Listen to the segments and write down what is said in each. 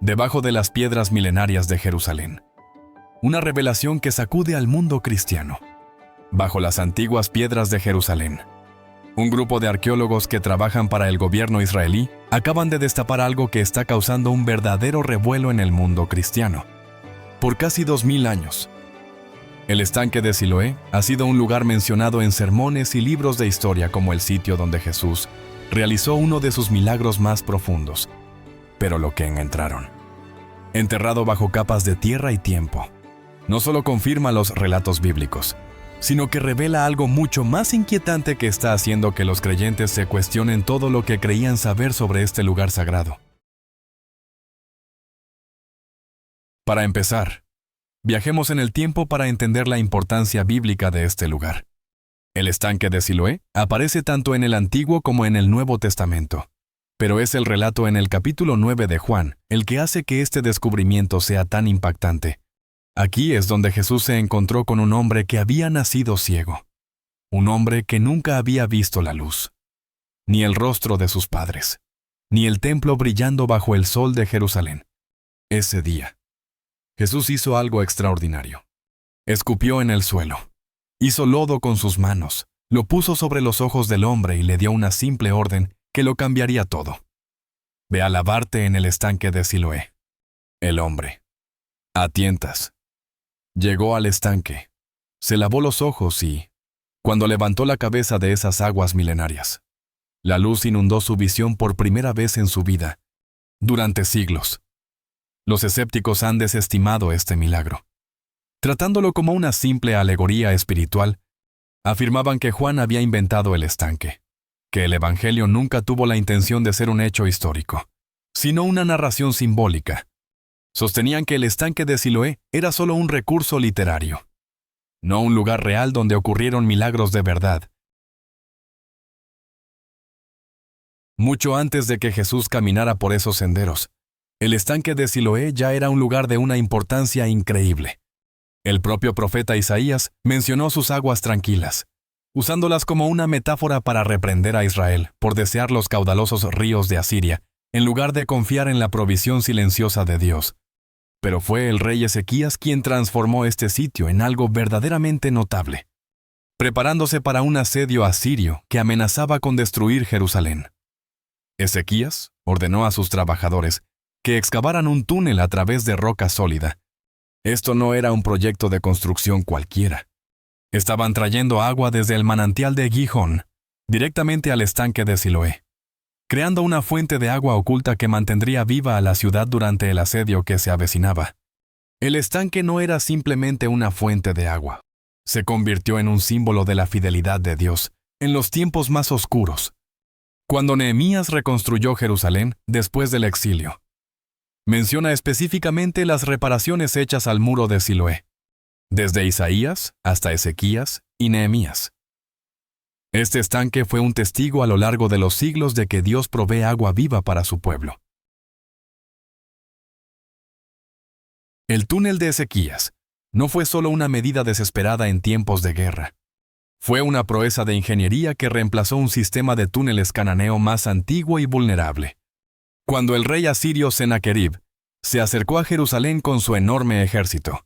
Debajo de las piedras milenarias de Jerusalén. Una revelación que sacude al mundo cristiano. Bajo las antiguas piedras de Jerusalén. Un grupo de arqueólogos que trabajan para el gobierno israelí acaban de destapar algo que está causando un verdadero revuelo en el mundo cristiano. Por casi 2000 años. El estanque de Siloé ha sido un lugar mencionado en sermones y libros de historia como el sitio donde Jesús realizó uno de sus milagros más profundos. Pero lo que encontraron, enterrado bajo capas de tierra y tiempo, no solo confirma los relatos bíblicos, sino que revela algo mucho más inquietante que está haciendo que los creyentes se cuestionen todo lo que creían saber sobre este lugar sagrado. Para empezar, viajemos en el tiempo para entender la importancia bíblica de este lugar. El estanque de Siloé aparece tanto en el Antiguo como en el Nuevo Testamento, pero es el relato en el capítulo 9 de Juan el que hace que este descubrimiento sea tan impactante. Aquí es donde Jesús se encontró con un hombre que había nacido ciego, un hombre que nunca había visto la luz, ni el rostro de sus padres, ni el templo brillando bajo el sol de Jerusalén. Ese día, Jesús hizo algo extraordinario. Escupió en el suelo, hizo lodo con sus manos, lo puso sobre los ojos del hombre y le dio una simple orden que lo cambiaría todo. Ve a lavarte en el estanque de Siloé. El hombre, a tientas, llegó al estanque, se lavó los ojos y, cuando levantó la cabeza de esas aguas milenarias, la luz inundó su visión por primera vez en su vida. Durante siglos, los escépticos han desestimado este milagro. Tratándolo como una simple alegoría espiritual, afirmaban que Juan había inventado el estanque, que el Evangelio nunca tuvo la intención de ser un hecho histórico, sino una narración simbólica. Sostenían que el estanque de Siloé era solo un recurso literario, no un lugar real donde ocurrieron milagros de verdad. Mucho antes de que Jesús caminara por esos senderos, el estanque de Siloé ya era un lugar de una importancia increíble. El propio profeta Isaías mencionó sus aguas tranquilas, usándolas como una metáfora para reprender a Israel por desear los caudalosos ríos de Asiria, en lugar de confiar en la provisión silenciosa de Dios. Pero fue el rey Ezequías quien transformó este sitio en algo verdaderamente notable, preparándose para un asedio asirio que amenazaba con destruir Jerusalén. Ezequías ordenó a sus trabajadores que excavaran un túnel a través de roca sólida. Esto no era un proyecto de construcción cualquiera. Estaban trayendo agua desde el manantial de Gihón, directamente al estanque de Siloé, creando una fuente de agua oculta que mantendría viva a la ciudad durante el asedio que se avecinaba. El estanque no era simplemente una fuente de agua. Se convirtió en un símbolo de la fidelidad de Dios en los tiempos más oscuros. Cuando Nehemías reconstruyó Jerusalén después del exilio, menciona específicamente las reparaciones hechas al muro de Siloé, desde Isaías hasta Ezequías y Nehemías. Este estanque fue un testigo a lo largo de los siglos de que Dios provee agua viva para su pueblo. El túnel de Ezequías no fue solo una medida desesperada en tiempos de guerra. Fue una proeza de ingeniería que reemplazó un sistema de túneles cananeo más antiguo y vulnerable. Cuando el rey asirio Sennacherib se acercó a Jerusalén con su enorme ejército,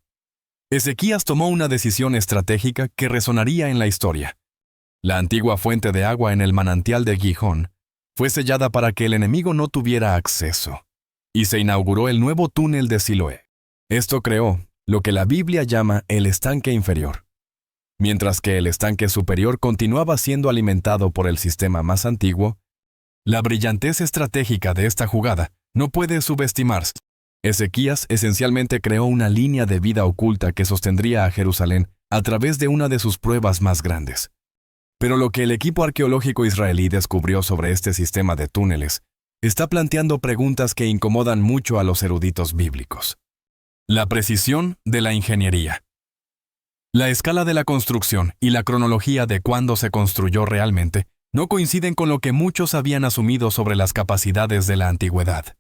Ezequías tomó una decisión estratégica que resonaría en la historia. La antigua fuente de agua en el manantial de Gihón fue sellada para que el enemigo no tuviera acceso, y se inauguró el nuevo túnel de Siloé. Esto creó lo que la Biblia llama el estanque inferior, mientras que el estanque superior continuaba siendo alimentado por el sistema más antiguo. La brillantez estratégica de esta jugada no puede subestimarse. Ezequías esencialmente creó una línea de vida oculta que sostendría a Jerusalén a través de una de sus pruebas más grandes. Pero lo que el equipo arqueológico israelí descubrió sobre este sistema de túneles está planteando preguntas que incomodan mucho a los eruditos bíblicos. La precisión de la ingeniería. La escala de la construcción y la cronología de cuándo se construyó realmente no coinciden con lo que muchos habían asumido sobre las capacidades de la antigüedad.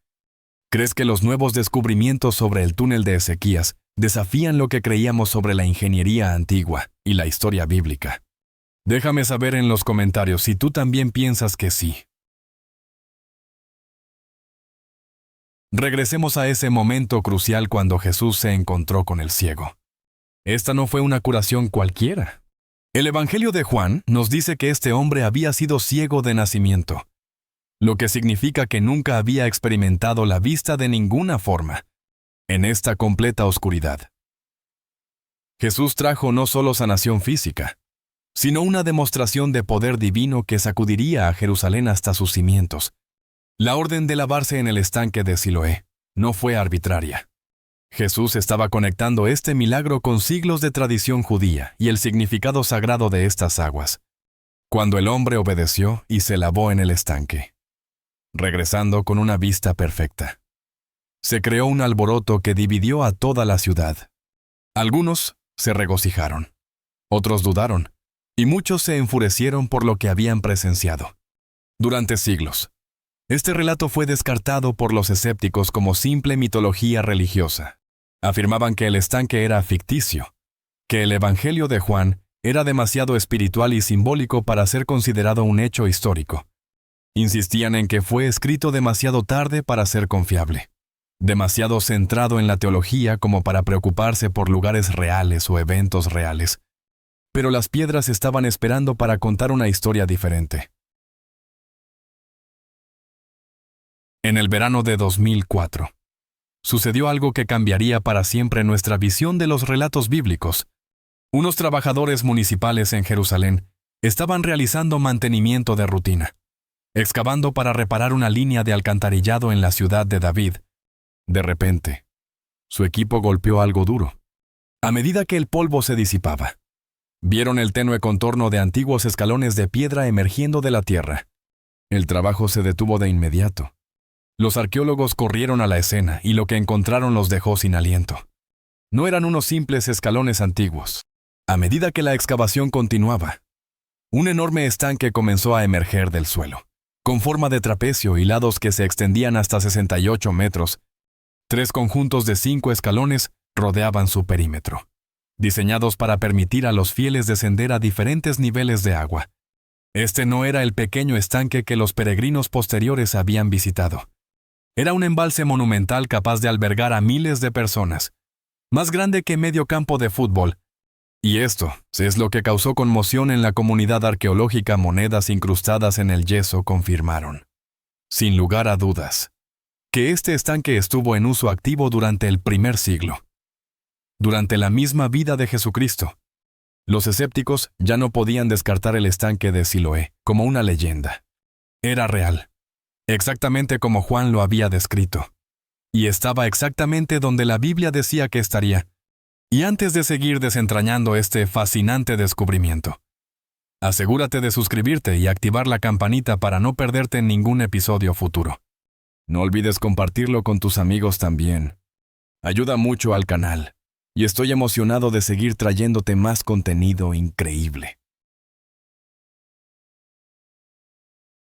¿Crees que los nuevos descubrimientos sobre el túnel de Ezequías desafían lo que creíamos sobre la ingeniería antigua y la historia bíblica? Déjame saber en los comentarios si tú también piensas que sí. Regresemos a ese momento crucial cuando Jesús se encontró con el ciego. Esta no fue una curación cualquiera. El Evangelio de Juan nos dice que este hombre había sido ciego de nacimiento, lo que significa que nunca había experimentado la vista de ninguna forma, en esta completa oscuridad. Jesús trajo no solo sanación física, sino una demostración de poder divino que sacudiría a Jerusalén hasta sus cimientos. La orden de lavarse en el estanque de Siloé no fue arbitraria. Jesús estaba conectando este milagro con siglos de tradición judía y el significado sagrado de estas aguas, cuando el hombre obedeció y se lavó en el estanque, regresando con una vista perfecta. Se creó un alboroto que dividió a toda la ciudad. Algunos se regocijaron, otros dudaron, y muchos se enfurecieron por lo que habían presenciado. Durante siglos, este relato fue descartado por los escépticos como simple mitología religiosa. Afirmaban que el estanque era ficticio, que el Evangelio de Juan era demasiado espiritual y simbólico para ser considerado un hecho histórico. Insistían en que fue escrito demasiado tarde para ser confiable, demasiado centrado en la teología como para preocuparse por lugares reales o eventos reales. Pero las piedras estaban esperando para contar una historia diferente. En el verano de 2004, sucedió algo que cambiaría para siempre nuestra visión de los relatos bíblicos. Unos trabajadores municipales en Jerusalén estaban realizando mantenimiento de rutina, excavando para reparar una línea de alcantarillado en la ciudad de David. De repente, su equipo golpeó algo duro. A medida que el polvo se disipaba, vieron el tenue contorno de antiguos escalones de piedra emergiendo de la tierra. El trabajo se detuvo de inmediato. Los arqueólogos corrieron a la escena y lo que encontraron los dejó sin aliento. No eran unos simples escalones antiguos. A medida que la excavación continuaba, un enorme estanque comenzó a emerger del suelo, con forma de trapecio y lados que se extendían hasta 68 metros. 3 conjuntos de 5 escalones rodeaban su perímetro, diseñados para permitir a los fieles descender a diferentes niveles de agua. Este no era el pequeño estanque que los peregrinos posteriores habían visitado. Era un embalse monumental capaz de albergar a miles de personas, más grande que medio campo de fútbol. Y esto es lo que causó conmoción en la comunidad arqueológica. Monedas incrustadas en el yeso confirmaron, sin lugar a dudas, que este estanque estuvo en uso activo durante el primer siglo. Durante la misma vida de Jesucristo, los escépticos ya no podían descartar el estanque de Siloé como una leyenda. Era real, exactamente como Juan lo había descrito, y estaba exactamente donde la Biblia decía que estaría. Y antes de seguir desentrañando este fascinante descubrimiento, asegúrate de suscribirte y activar la campanita para no perderte ningún episodio futuro. No olvides compartirlo con tus amigos también. Ayuda mucho al canal, y estoy emocionado de seguir trayéndote más contenido increíble.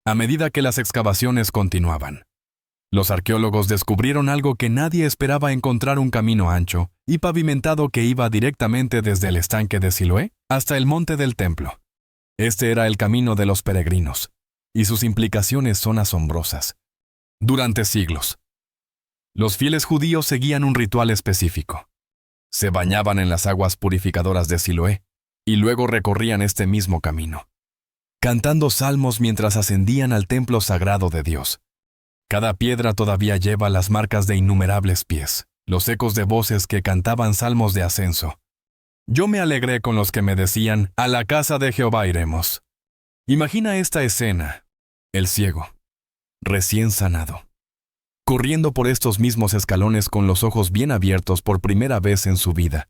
A medida que las excavaciones continuaban, los arqueólogos descubrieron algo que nadie esperaba: encontrar un camino ancho y pavimentado que iba directamente desde el estanque de Siloé hasta el monte del templo. Este era el camino de los peregrinos, y sus implicaciones son asombrosas. Durante siglos, los fieles judíos seguían un ritual específico. Se bañaban en las aguas purificadoras de Siloé, y luego recorrían este mismo camino, cantando salmos mientras ascendían al templo sagrado de Dios. Cada piedra todavía lleva las marcas de innumerables pies, los ecos de voces que cantaban salmos de ascenso. Yo me alegré con los que me decían: a la casa de Jehová iremos. Imagina esta escena: el ciego, recién sanado, corriendo por estos mismos escalones con los ojos bien abiertos por primera vez en su vida.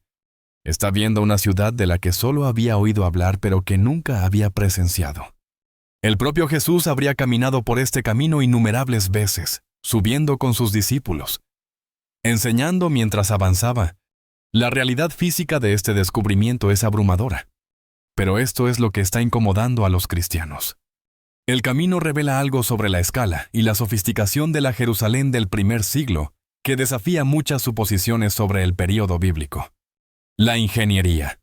Está viendo una ciudad de la que solo había oído hablar pero que nunca había presenciado. El propio Jesús habría caminado por este camino innumerables veces, subiendo con sus discípulos, enseñando mientras avanzaba. La realidad física de este descubrimiento es abrumadora, pero esto es lo que está incomodando a los cristianos. El camino revela algo sobre la escala y la sofisticación de la Jerusalén del primer siglo, que desafía muchas suposiciones sobre el período bíblico. La ingeniería,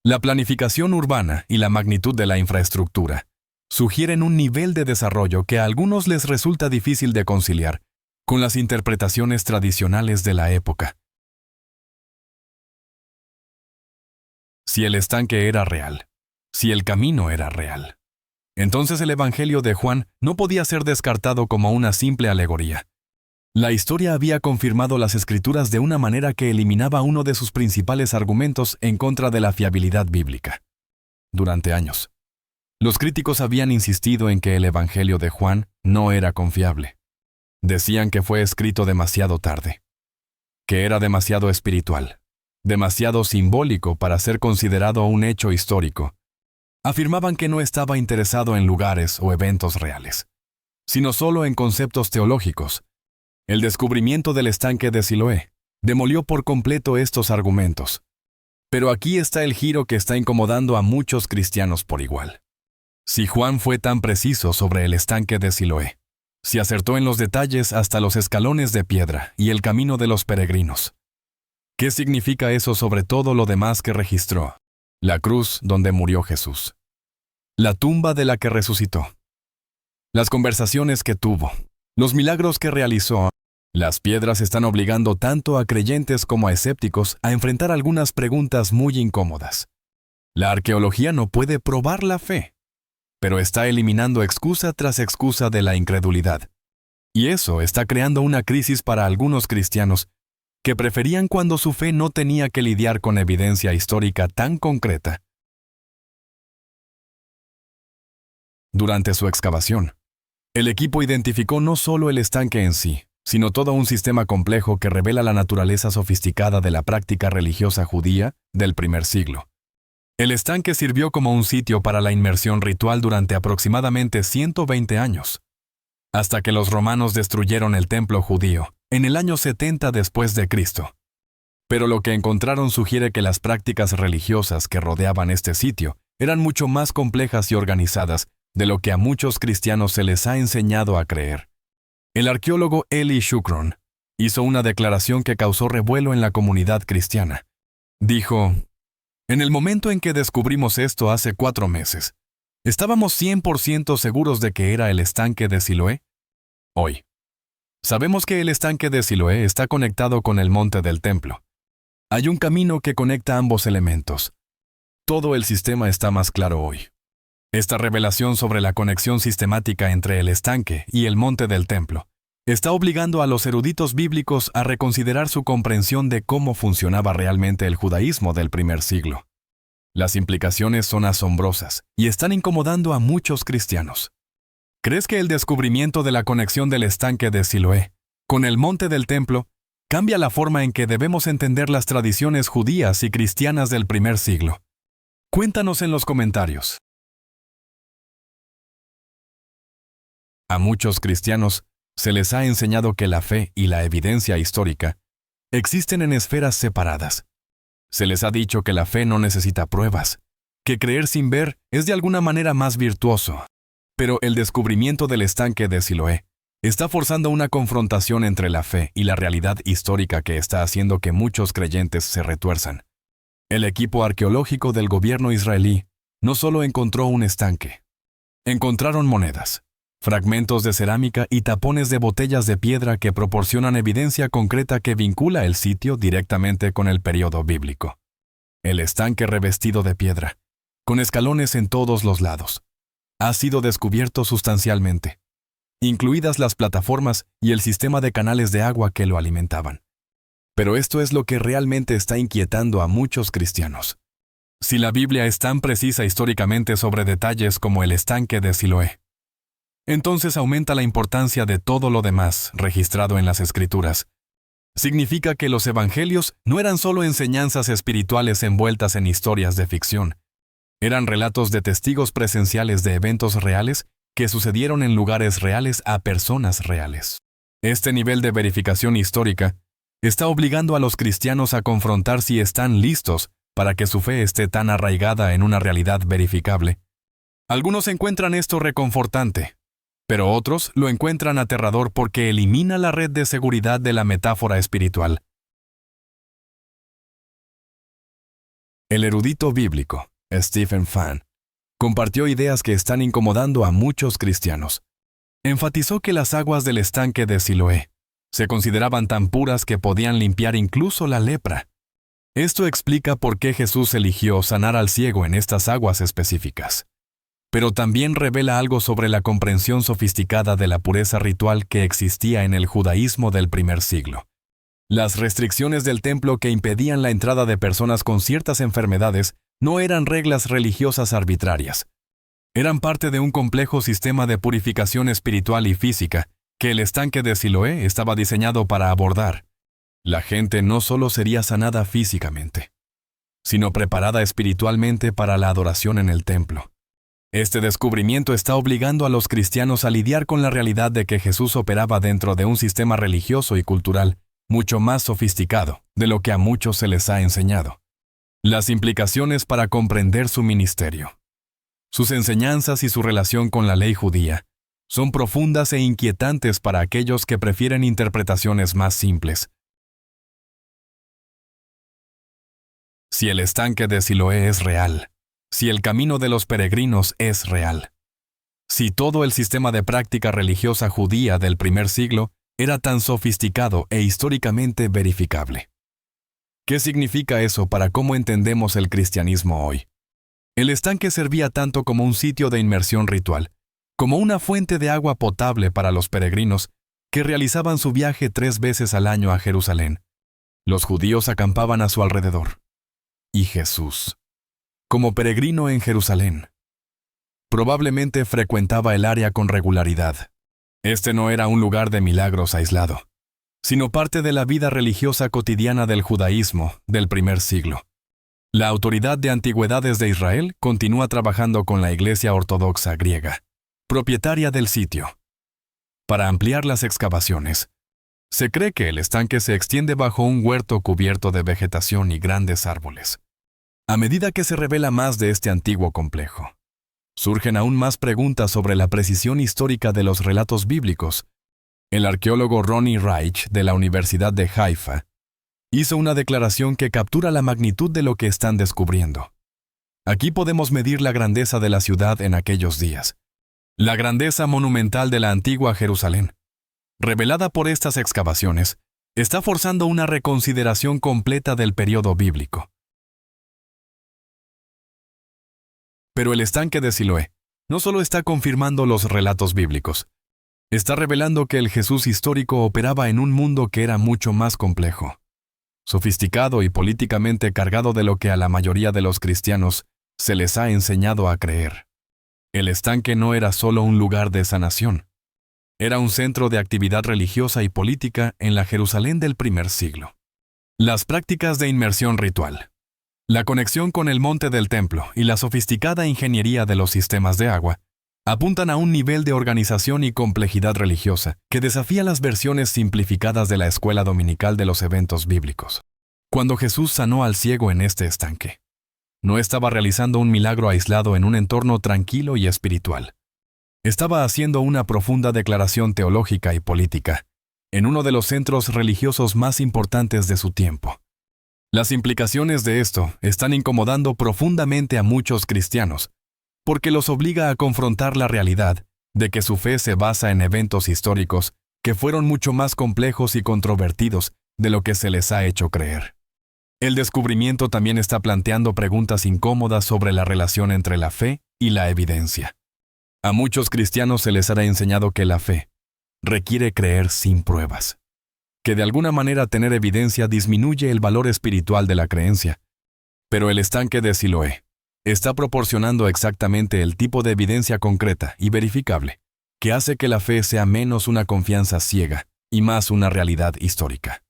la planificación urbana y la magnitud de la infraestructura sugieren un nivel de desarrollo que a algunos les resulta difícil de conciliar con las interpretaciones tradicionales de la época. Si el estanque era real, si el camino era real, entonces el Evangelio de Juan no podía ser descartado como una simple alegoría. La historia había confirmado las Escrituras de una manera que eliminaba uno de sus principales argumentos en contra de la fiabilidad bíblica. Durante años, los críticos habían insistido en que el Evangelio de Juan no era confiable. Decían que fue escrito demasiado tarde, que era demasiado espiritual, demasiado simbólico para ser considerado un hecho histórico. Afirmaban que no estaba interesado en lugares o eventos reales, sino solo en conceptos teológicos. El descubrimiento del estanque de Siloé demolió por completo estos argumentos. Pero aquí está el giro que está incomodando a muchos cristianos por igual. Si Juan fue tan preciso sobre el estanque de Siloé, si acertó en los detalles hasta los escalones de piedra y el camino de los peregrinos, ¿qué significa eso sobre todo lo demás que registró? La cruz donde murió Jesús, la tumba de la que resucitó, las conversaciones que tuvo, los milagros que realizó. Las piedras están obligando tanto a creyentes como a escépticos a enfrentar algunas preguntas muy incómodas. La arqueología no puede probar la fe, pero está eliminando excusa tras excusa de la incredulidad. Y eso está creando una crisis para algunos cristianos que preferían cuando su fe no tenía que lidiar con evidencia histórica tan concreta. Durante su excavación, el equipo identificó no solo el estanque en sí, sino todo un sistema complejo que revela la naturaleza sofisticada de la práctica religiosa judía del primer siglo. El estanque sirvió como un sitio para la inmersión ritual durante aproximadamente 120 años, hasta que los romanos destruyeron el templo judío en el año 70 después de Cristo. Pero lo que encontraron sugiere que las prácticas religiosas que rodeaban este sitio eran mucho más complejas y organizadas de lo que a muchos cristianos se les ha enseñado a creer. El arqueólogo Eli Shukron hizo una declaración que causó revuelo en la comunidad cristiana. Dijo: en el momento en que descubrimos esto hace 4 meses, ¿estábamos 100% seguros de que era el estanque de Siloé? Hoy, sabemos que el estanque de Siloé está conectado con el monte del templo. Hay un camino que conecta ambos elementos. Todo el sistema está más claro hoy. Esta revelación sobre la conexión sistemática entre el estanque y el monte del templo está obligando a los eruditos bíblicos a reconsiderar su comprensión de cómo funcionaba realmente el judaísmo del primer siglo. Las implicaciones son asombrosas y están incomodando a muchos cristianos. ¿Crees que el descubrimiento de la conexión del estanque de Siloé con el monte del templo cambia la forma en que debemos entender las tradiciones judías y cristianas del primer siglo? Cuéntanos en los comentarios. A muchos cristianos se les ha enseñado que la fe y la evidencia histórica existen en esferas separadas. Se les ha dicho que la fe no necesita pruebas, que creer sin ver es de alguna manera más virtuoso. Pero el descubrimiento del estanque de Siloé está forzando una confrontación entre la fe y la realidad histórica que está haciendo que muchos creyentes se retuerzan. El equipo arqueológico del gobierno israelí no solo encontró un estanque, encontraron monedas, fragmentos de cerámica y tapones de botellas de piedra que proporcionan evidencia concreta que vincula el sitio directamente con el período bíblico. El estanque revestido de piedra, con escalones en todos los lados, ha sido descubierto sustancialmente, incluidas las plataformas y el sistema de canales de agua que lo alimentaban. Pero esto es lo que realmente está inquietando a muchos cristianos. Si la Biblia es tan precisa históricamente sobre detalles como el estanque de Siloé, entonces aumenta la importancia de todo lo demás registrado en las Escrituras. Significa que los evangelios no eran solo enseñanzas espirituales envueltas en historias de ficción. Eran relatos de testigos presenciales de eventos reales que sucedieron en lugares reales a personas reales. Este nivel de verificación histórica está obligando a los cristianos a confrontar si están listos para que su fe esté tan arraigada en una realidad verificable. Algunos encuentran esto reconfortante, pero otros lo encuentran aterrador porque elimina la red de seguridad de la metáfora espiritual. El erudito bíblico, Stephen Fan, compartió ideas que están incomodando a muchos cristianos. Enfatizó que las aguas del estanque de Siloé Se consideraban tan puras que podían limpiar incluso la lepra. Esto explica por qué Jesús eligió sanar al ciego en estas aguas específicas. Pero también revela algo sobre la comprensión sofisticada de la pureza ritual que existía en el judaísmo del primer siglo. Las restricciones del templo que impedían la entrada de personas con ciertas enfermedades no eran reglas religiosas arbitrarias. Eran parte de un complejo sistema de purificación espiritual y física que el estanque de Siloé estaba diseñado para abordar. La gente no solo sería sanada físicamente, sino preparada espiritualmente para la adoración en el templo. Este descubrimiento está obligando a los cristianos a lidiar con la realidad de que Jesús operaba dentro de un sistema religioso y cultural mucho más sofisticado de lo que a muchos se les ha enseñado. Las implicaciones para comprender su ministerio. Sus enseñanzas y su relación con la ley judía son profundas e inquietantes para aquellos que prefieren interpretaciones más simples. Si el estanque de Siloé es real, si el camino de los peregrinos es real, si todo el sistema de práctica religiosa judía del primer siglo era tan sofisticado e históricamente verificable. ¿Qué significa eso para cómo entendemos el cristianismo hoy? El estanque servía tanto como un sitio de inmersión ritual, como una fuente de agua potable para los peregrinos que realizaban su viaje 3 veces al año a Jerusalén. Los judíos acampaban a su alrededor. Y Jesús, como peregrino en Jerusalén, probablemente frecuentaba el área con regularidad. Este no era un lugar de milagros aislado, sino parte de la vida religiosa cotidiana del judaísmo del primer siglo. La autoridad de antigüedades de Israel continúa trabajando con la Iglesia Ortodoxa griega, propietaria del sitio. Para ampliar las excavaciones, se cree que el estanque se extiende bajo un huerto cubierto de vegetación y grandes árboles. A medida que se revela más de este antiguo complejo, surgen aún más preguntas sobre la precisión histórica de los relatos bíblicos. El arqueólogo Ronnie Reich de la Universidad de Haifa hizo una declaración que captura la magnitud de lo que están descubriendo. Aquí podemos medir la grandeza de la ciudad en aquellos días. La grandeza monumental de la antigua Jerusalén, revelada por estas excavaciones, está forzando una reconsideración completa del periodo bíblico. Pero el estanque de Siloé no solo está confirmando los relatos bíblicos, está revelando que el Jesús histórico operaba en un mundo que era mucho más complejo, sofisticado y políticamente cargado de lo que a la mayoría de los cristianos se les ha enseñado a creer. El estanque no era solo un lugar de sanación, era un centro de actividad religiosa y política en la Jerusalén del primer siglo. Las prácticas de inmersión ritual, la conexión con el monte del templo y la sofisticada ingeniería de los sistemas de agua apuntan a un nivel de organización y complejidad religiosa que desafía las versiones simplificadas de la escuela dominical de los eventos bíblicos. Cuando Jesús sanó al ciego en este estanque, no estaba realizando un milagro aislado en un entorno tranquilo y espiritual. Estaba haciendo una profunda declaración teológica y política en uno de los centros religiosos más importantes de su tiempo. Las implicaciones de esto están incomodando profundamente a muchos cristianos, porque los obliga a confrontar la realidad de que su fe se basa en eventos históricos que fueron mucho más complejos y controvertidos de lo que se les ha hecho creer. El descubrimiento también está planteando preguntas incómodas sobre la relación entre la fe y la evidencia. A muchos cristianos se les hará enseñado que la fe requiere creer sin pruebas, que de alguna manera tener evidencia disminuye el valor espiritual de la creencia. Pero el estanque de Siloé está proporcionando exactamente el tipo de evidencia concreta y verificable que hace que la fe sea menos una confianza ciega y más una realidad histórica.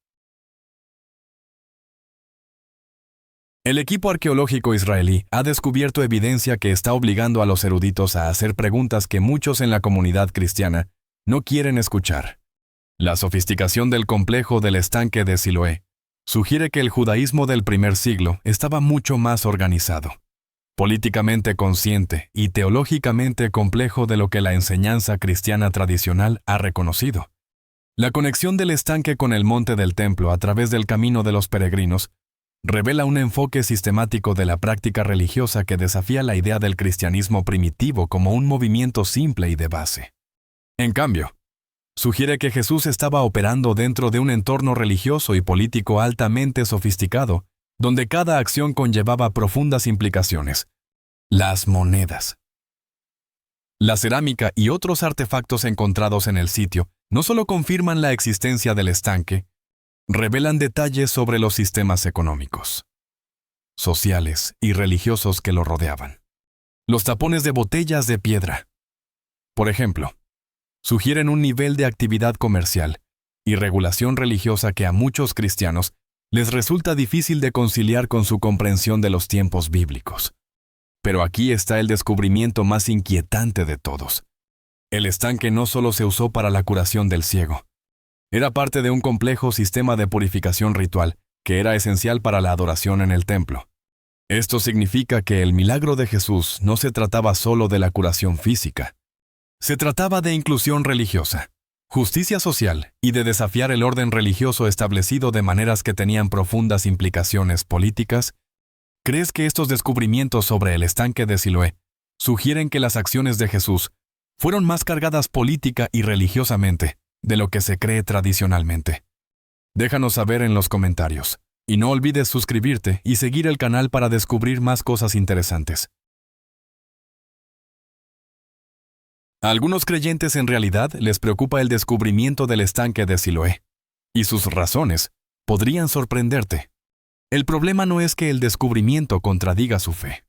El equipo arqueológico israelí ha descubierto evidencia que está obligando a los eruditos a hacer preguntas que muchos en la comunidad cristiana no quieren escuchar. La sofisticación del complejo del estanque de Siloé sugiere que el judaísmo del primer siglo estaba mucho más organizado, políticamente consciente y teológicamente complejo de lo que la enseñanza cristiana tradicional ha reconocido. La conexión del estanque con el monte del templo a través del camino de los peregrinos revela un enfoque sistemático de la práctica religiosa que desafía la idea del cristianismo primitivo como un movimiento simple y de base. En cambio, sugiere que Jesús estaba operando dentro de un entorno religioso y político altamente sofisticado, donde cada acción conllevaba profundas implicaciones. Las monedas. La cerámica y otros artefactos encontrados en el sitio no solo confirman la existencia del estanque, revelan detalles sobre los sistemas económicos, sociales y religiosos que lo rodeaban. Los tapones de botellas de piedra, por ejemplo, sugieren un nivel de actividad comercial y regulación religiosa que a muchos cristianos les resulta difícil de conciliar con su comprensión de los tiempos bíblicos. Pero aquí está el descubrimiento más inquietante de todos. El estanque no solo se usó para la curación del ciego. Era parte de un complejo sistema de purificación ritual que era esencial para la adoración en el templo. Esto significa que el milagro de Jesús no se trataba solo de la curación física. Se trataba de inclusión religiosa, justicia social y de desafiar el orden religioso establecido de maneras que tenían profundas implicaciones políticas. ¿Crees que estos descubrimientos sobre el estanque de Siloé sugieren que las acciones de Jesús fueron más cargadas política y religiosamente de lo que se cree tradicionalmente? Déjanos saber en los comentarios, y no olvides suscribirte y seguir el canal para descubrir más cosas interesantes. A algunos creyentes en realidad les preocupa el descubrimiento del estanque de Siloé, y sus razones podrían sorprenderte. El problema no es que el descubrimiento contradiga su fe.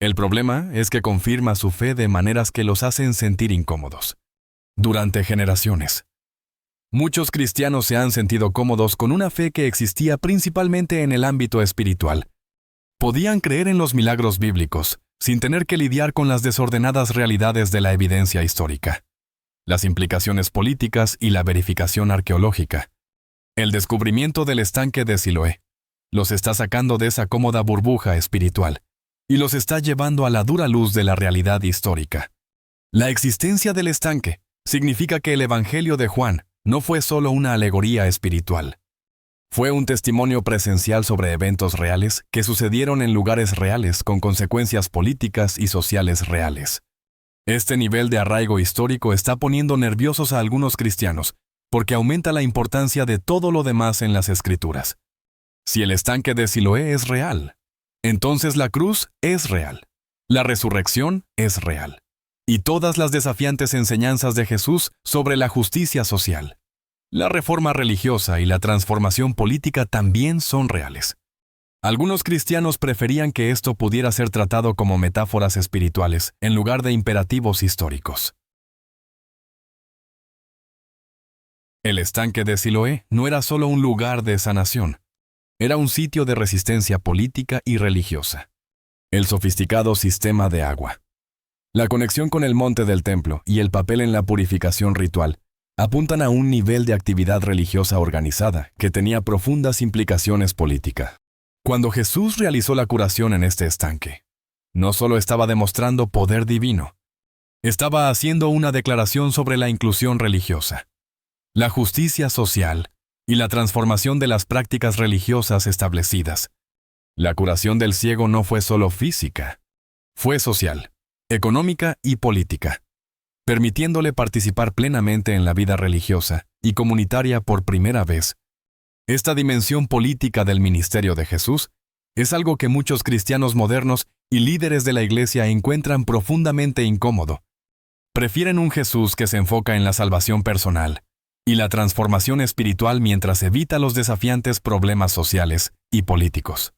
El problema es que confirma su fe de maneras que los hacen sentir incómodos. Durante generaciones, muchos cristianos se han sentido cómodos con una fe que existía principalmente en el ámbito espiritual. Podían creer en los milagros bíblicos, sin tener que lidiar con las desordenadas realidades de la evidencia histórica, las implicaciones políticas y la verificación arqueológica. El descubrimiento del estanque de Siloé los está sacando de esa cómoda burbuja espiritual y los está llevando a la dura luz de la realidad histórica. La existencia del estanque significa que el Evangelio de Juan no fue solo una alegoría espiritual. Fue un testimonio presencial sobre eventos reales que sucedieron en lugares reales con consecuencias políticas y sociales reales. Este nivel de arraigo histórico está poniendo nerviosos a algunos cristianos porque aumenta la importancia de todo lo demás en las Escrituras. Si el estanque de Siloé es real, entonces la cruz es real, la resurrección es real, y todas las desafiantes enseñanzas de Jesús sobre la justicia social, la reforma religiosa y la transformación política también son reales. Algunos cristianos preferían que esto pudiera ser tratado como metáforas espirituales en lugar de imperativos históricos. El estanque de Siloé no era solo un lugar de sanación. Era un sitio de resistencia política y religiosa. El sofisticado sistema de agua, la conexión con el monte del templo y el papel en la purificación ritual apuntan a un nivel de actividad religiosa organizada que tenía profundas implicaciones políticas. Cuando Jesús realizó la curación en este estanque, no solo estaba demostrando poder divino, estaba haciendo una declaración sobre la inclusión religiosa, la justicia social y la transformación de las prácticas religiosas establecidas. La curación del ciego no fue solo física, fue social, económica y política, permitiéndole participar plenamente en la vida religiosa y comunitaria por primera vez. Esta dimensión política del ministerio de Jesús es algo que muchos cristianos modernos y líderes de la Iglesia encuentran profundamente incómodo. Prefieren un Jesús que se enfoca en la salvación personal y la transformación espiritual mientras evita los desafiantes problemas sociales y políticos.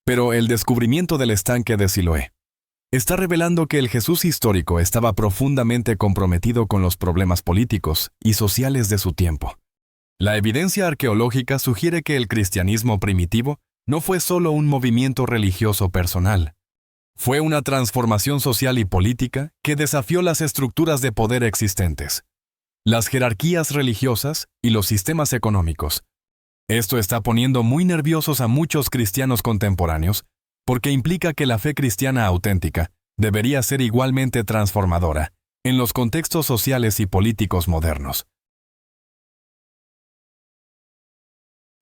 Pero el descubrimiento del estanque de Siloé está revelando que el Jesús histórico estaba profundamente comprometido con los problemas políticos y sociales de su tiempo. La evidencia arqueológica sugiere que el cristianismo primitivo no fue solo un movimiento religioso personal. Fue una transformación social y política que desafió las estructuras de poder existentes, las jerarquías religiosas y los sistemas económicos. Esto está poniendo muy nerviosos a muchos cristianos contemporáneos porque implica que la fe cristiana auténtica debería ser igualmente transformadora en los contextos sociales y políticos modernos.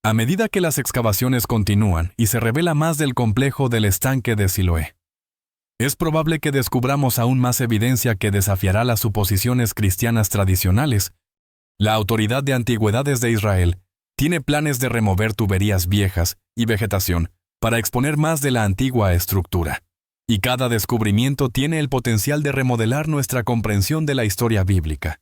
A medida que las excavaciones continúan y se revela más del complejo del estanque de Siloé, es probable que descubramos aún más evidencia que desafiará las suposiciones cristianas tradicionales La Autoridad de Antigüedades de Israel tiene planes de remover tuberías viejas y vegetación para exponer más de la antigua estructura. Y cada descubrimiento tiene el potencial de remodelar nuestra comprensión de la historia bíblica.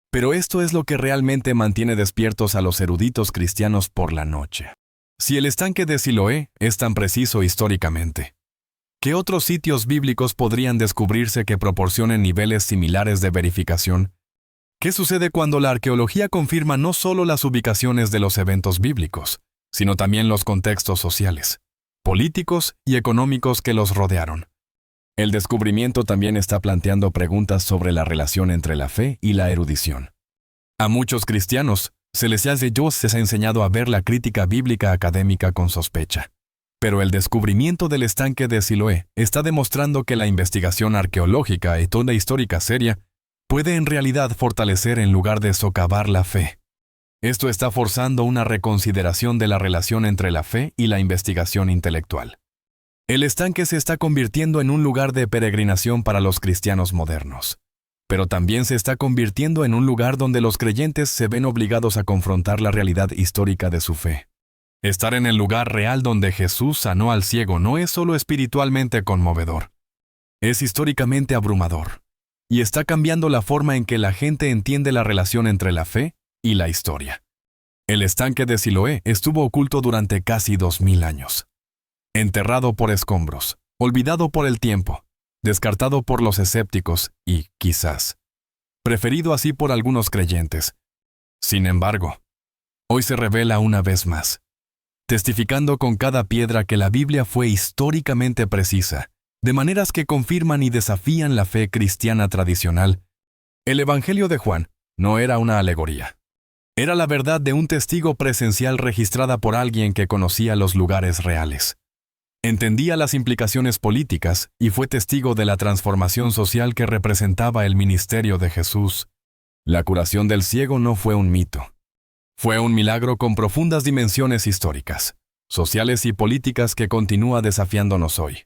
Pero esto es lo que realmente mantiene despiertos a los eruditos cristianos por la noche. Si el estanque de Siloé es tan preciso históricamente, ¿qué otros sitios bíblicos podrían descubrirse que proporcionen niveles similares de verificación? ¿Qué sucede cuando la arqueología confirma no solo las ubicaciones de los eventos bíblicos, sino también los contextos sociales, políticos y económicos que los rodearon? El descubrimiento también está planteando preguntas sobre la relación entre la fe y la erudición. A muchos cristianos se les ha enseñado a ver la crítica bíblica académica con sospecha. Pero el descubrimiento del estanque de Siloé está demostrando que la investigación arqueológica y toda histórica seria puede en realidad fortalecer en lugar de socavar la fe. Esto está forzando una reconsideración de la relación entre la fe y la investigación intelectual. El estanque se está convirtiendo en un lugar de peregrinación para los cristianos modernos, pero también se está convirtiendo en un lugar donde los creyentes se ven obligados a confrontar la realidad histórica de su fe. Estar en el lugar real donde Jesús sanó al ciego no es solo espiritualmente conmovedor, es históricamente abrumador, y está cambiando la forma en que la gente entiende la relación entre la fe y la historia. El estanque de Siloé estuvo oculto durante casi 2000 años. Enterrado por escombros, olvidado por el tiempo, descartado por los escépticos y, quizás, preferido así por algunos creyentes. Sin embargo, hoy se revela una vez más, testificando con cada piedra que la Biblia fue históricamente precisa, de maneras que confirman y desafían la fe cristiana tradicional. El Evangelio de Juan no era una alegoría. Era la verdad de un testigo presencial registrada por alguien que conocía los lugares reales. Entendía las implicaciones políticas y fue testigo de la transformación social que representaba el ministerio de Jesús. La curación del ciego no fue un mito. Fue un milagro con profundas dimensiones históricas, sociales y políticas que continúa desafiándonos hoy.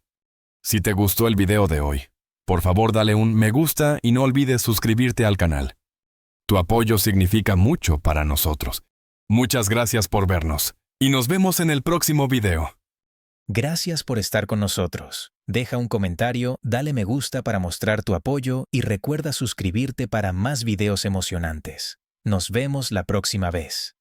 Si te gustó el video de hoy, por favor dale un me gusta y no olvides suscribirte al canal. Tu apoyo significa mucho para nosotros. Muchas gracias por vernos y nos vemos en el próximo video. Gracias por estar con nosotros. Deja un comentario, dale me gusta para mostrar tu apoyo y recuerda suscribirte para más videos emocionantes. Nos vemos la próxima vez.